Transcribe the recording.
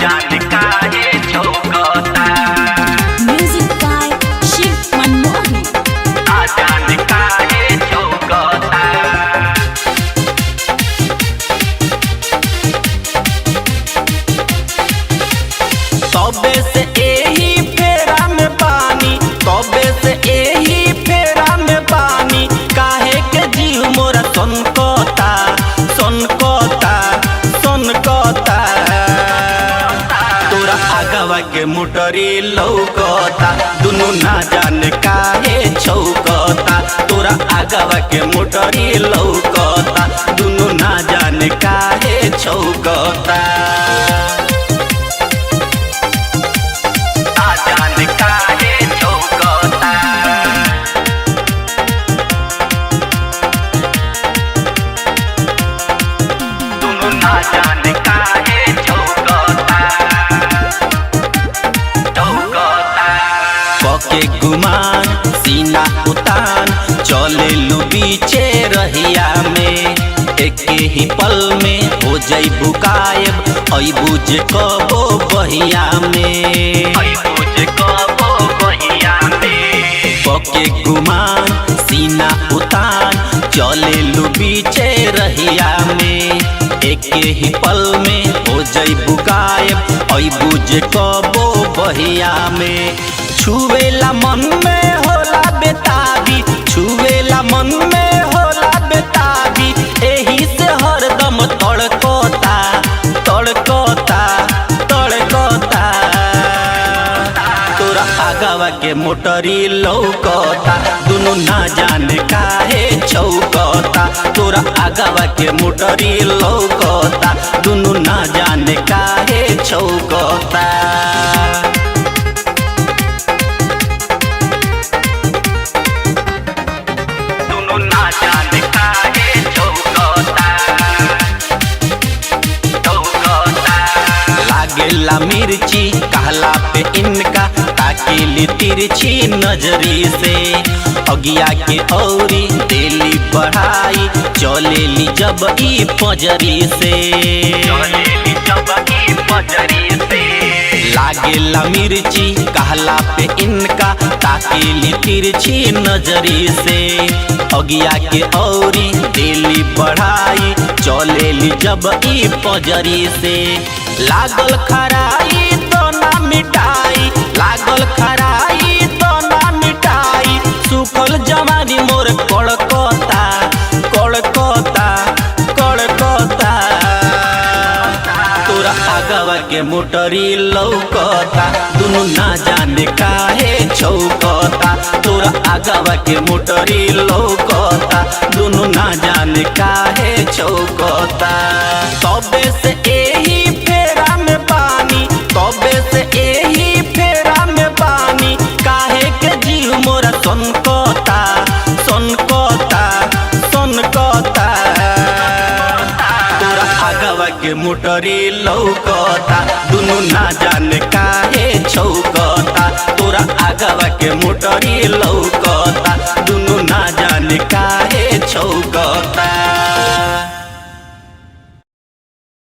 जाने काहे छौकता। Music by Shiv Manmohan. ना जाने काहे छौकता। तबे से एही फेरा में पानी, तबे से एही फेरा में पानी, काहे के जीव मोरा सनकता सनकता सनकता। तोरा आगवा के मोटरी लौकता, दुनु ना जाने काहे छौकता। तोरा आगवा के मोटरी लौकता, दुनु ना जाने काहे छौकता। ना जाने काहे छौकता। दुनु ना जाने काहे छौकता छौकता। पके गुमान सीना उतान, चले लू बीचे रहिया में, एके ही पल में हो जइबू गायब, अइबू जे कबो बहिया में, अइबू जे कबो बहिया में। पके गुमान सीना उतान, चले लू बीचे रहिया में, एके ही पल में हो जइबू गायब, अइबू जे कबो बहिया में। छुवेला मन में होला बेताबी, छुवेला मन में होला बेताबी, एही से हरदम तड़कता तड़कता तड़कता। तोरा आगवा के मोटरी लौकता, दुनु ना जाने काहे छौकता। तोरा आगवा के मोटरी लौकता, दुनु ना जाने काहे छौकता। ना जाने काहे छौकता छौकता। लागेला मिर्ची कहला पे इनका, ताकीली तिरछी नजरी से, अगिया के औरी देली बढ़ाई, चलेली जब ई पजरी से, चलेली जब ई पजरी से। लागेला मिर्ची कहला पे इनका, ताकीली तिरछी नजरी से, अगिया के औरी देली बढ़ाई, चलेली जब ई पजरी से। लागल खराई तो ना मिटाई, लागल खराई तो ना मिटाई, सुखल जवानी मोर कड़कता कड़कता कड़कता। तोरा आगवा के मोटरी लौकता, दुनु ना जाने काहे छौकता। तोरा आगवा के मोटरी लौकता, दुनु ना जाने काहे छौकता। तबे से एही फेरा में पानी, तबे से एही फेरा में पानी, काहे के जीव मोरा सनकता सनकता सनकता। तोरा आगवा के मोटरी लौकता, दुनु ना जाने काहे छौकता। तोरा आगवा के मोटरी लौकता,